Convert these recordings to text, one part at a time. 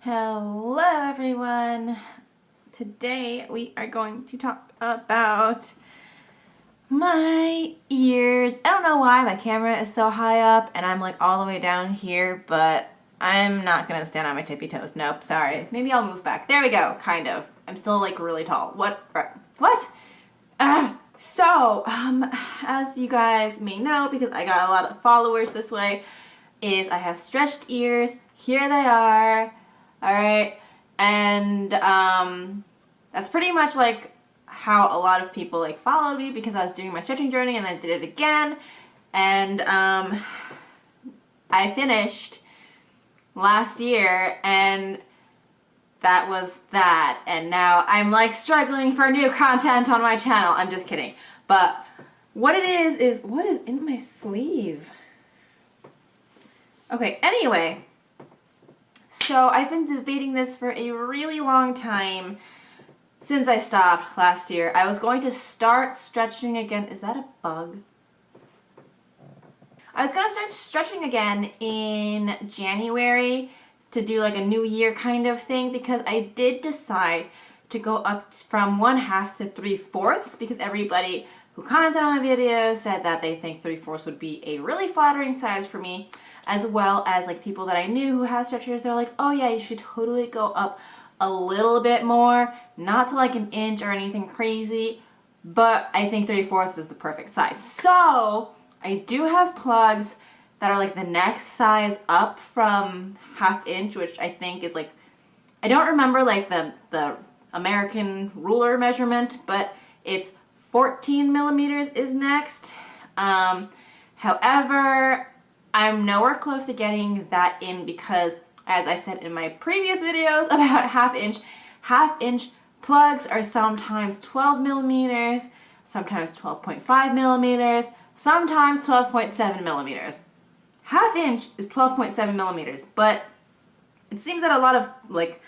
Hello everyone! Today we are going to talk about my ears. I don't know why my camera is so high up and I'm like all the way down here, but I'm not gonna stand on my tippy toes. Nope, sorry. Maybe I'll move back. There we go, kind of. I'm still like really tall. What? As you guys may know, because I got a lot of followers this way, is I have stretched ears. Here they are. All right, and that's pretty much like how a lot of people like followed me, because I was doing my stretching journey and I did it again, and I finished last year, and that was that, and now I'm like struggling for new content on my channel. I'm just kidding, but what it is what is in my sleeve? Okay, anyway. So I've been debating this for a really long time since I stopped last year. I was going to start stretching again. Is that a bug? I was going to start stretching again in January to do like a new year kind of thing, because I did decide to go up from 1/2 to 3/4, because everybody who commented on my videos said that they think 3/4 would be a really flattering size for me, as well as like people that I knew who had stretchers. They're like, oh yeah, you should totally go up a little bit more, not to like 1 inch or anything crazy, but I think 3/4 is the perfect size. So I do have plugs that are like the next size up from 1/2 inch, which I think is like, I don't remember like the American ruler measurement, but it's 14 millimeters is next. However, I'm nowhere close to getting that in, because as I said in my previous videos about 1/2 inch plugs are sometimes 12 millimeters, sometimes 12.5 millimeters, sometimes 12.7 millimeters. 1/2 inch is 12.7 millimeters, but it seems that a lot of like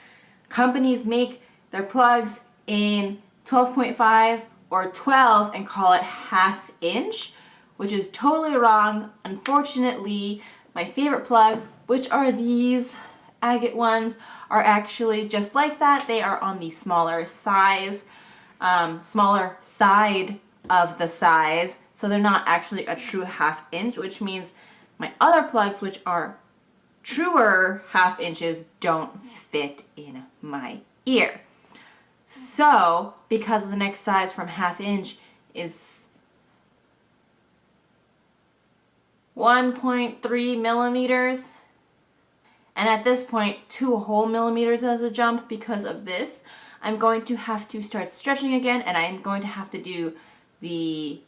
companies make their plugs in 12.5 or 12 and call it 1/2 inch, which is totally wrong. Unfortunately, my favorite plugs, which are these agate ones, are actually just like that. They are on the smaller size, smaller side of the size, so they're not actually a true 1/2 inch, which means my other plugs, which are truer 1/2 inches, don't fit in my ear. So, because the next size from 1/2 inch is 1.3 millimeters, and at this point 2 whole millimeters as a jump because of this, I'm going to have to start stretching again, and I'm going to have to do the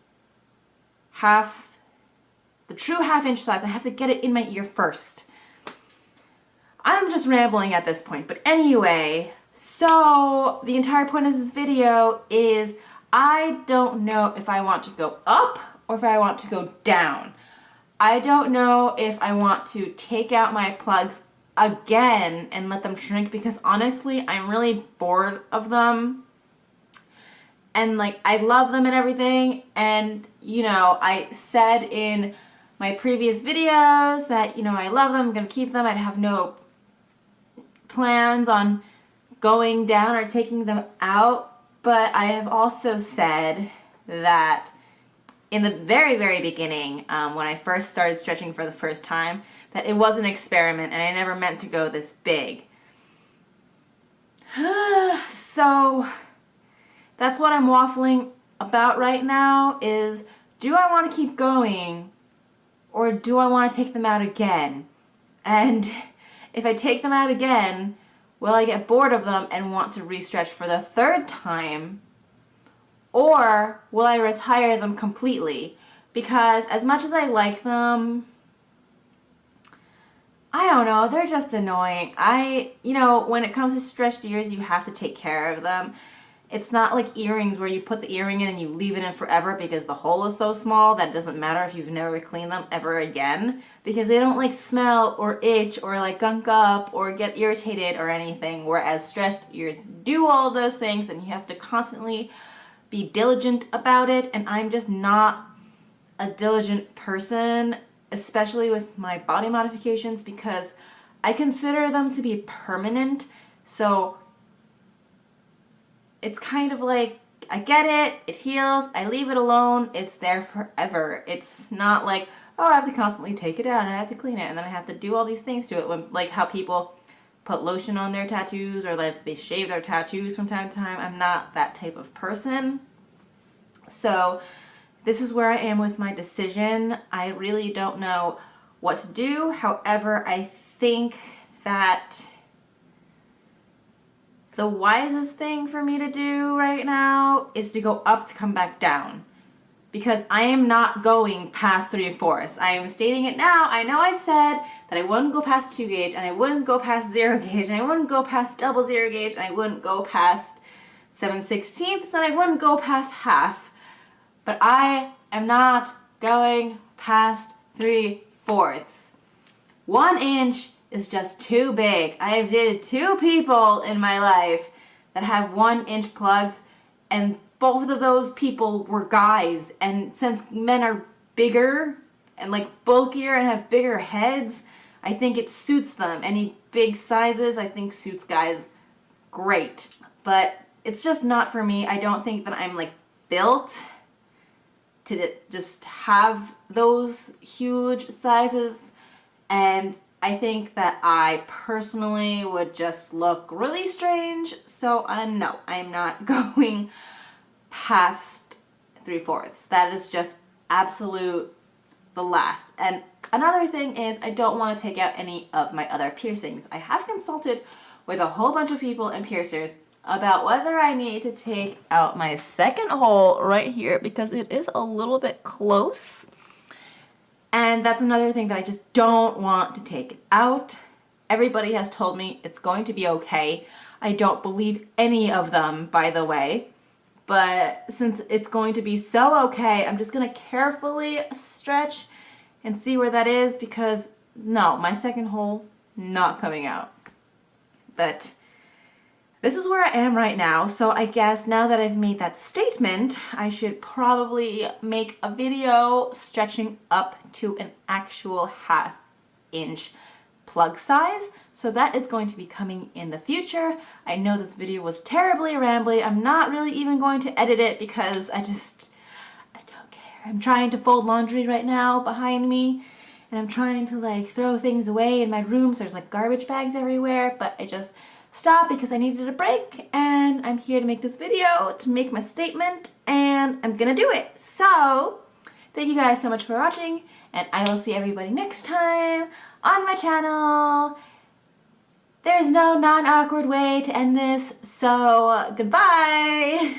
true 1/2 inch size. I have to get it in my ear first. I'm just rambling at this point, but anyway, so the entire point of this video is I don't know if I want to go up or if I want to go down. I don't know if I want to take out my plugs again and let them shrink, because honestly, I'm really bored of them. And like, I love them and everything, and you know, I said in my previous videos that, you know, I love them, I'm gonna keep them, I'd have no plans on going down or taking them out, but I have also said that in the very, very beginning, when I first started stretching for the first time, that it was an experiment and I never meant to go this big. So that's what I'm waffling about right now, is do I want to keep going or do I want to take them out again? And if I take them out again, will I get bored of them and want to re-stretch for the 3rd time? Or will I retire them completely? Because as much as I like them, I don't know, they're just annoying. You know, when it comes to stretched ears, you have to take care of them. It's not like earrings where you put the earring in and you leave it in forever because the hole is so small that it doesn't matter if you've never cleaned them ever again, because they don't like smell or itch or like gunk up or get irritated or anything, whereas stretched ears do all those things and you have to constantly be diligent about it, and I'm just not a diligent person, especially with my body modifications, because I consider them to be permanent. So it's kind of like, I get it, it heals, I leave it alone, it's there forever. It's not like, oh, I have to constantly take it out and I have to clean it and then I have to do all these things to it, when, like how people put lotion on their tattoos or like they shave their tattoos from time to time. I'm not that type of person. So this is where I am with my decision. I really don't know what to do. However, I think that the wisest thing for me to do right now is to go up to come back down, because I am not going past 3/4. I am stating it now. I know I said that I wouldn't go past 2 gauge and I wouldn't go past 0 gauge and I wouldn't go past double 0 gauge and I wouldn't go past 7/16 and I wouldn't go past half, but I am not going past 3/4. 1 inch is just too big. I have dated 2 people in my life that have 1 inch plugs, and both of those people were guys. And since men are bigger and like bulkier and have bigger heads, I think it suits them. Any big sizes I think suits guys great. But it's just not for me. I don't think that I'm like built to just have those huge sizes, and I think that I personally would just look really strange. So no, I'm not going past 3/4. That is just absolute the last. And another thing is, I don't want to take out any of my other piercings. I have consulted with a whole bunch of people and piercers about whether I need to take out my second hole right here, because it is a little bit close. And that's another thing that I just don't want to take it out. Everybody has told me it's going to be okay. I don't believe any of them, by the way. But since it's going to be so okay, I'm just going to carefully stretch and see where that is, because no, my second hole, not coming out. But this is where I am right now, so I guess now that I've made that statement, I should probably make a video stretching up to an actual 1/2 inch plug size. So that is going to be coming in the future. I know this video was terribly rambly. I'm not really even going to edit it because I don't care. I'm trying to fold laundry right now behind me, and I'm trying to like throw things away in my room, so there's like garbage bags everywhere, but I just stop because I needed a break, and I'm here to make this video to make my statement, and I'm gonna do it. So thank you guys so much for watching, and I will see everybody next time on my channel. There's no non-awkward way to end this, so goodbye.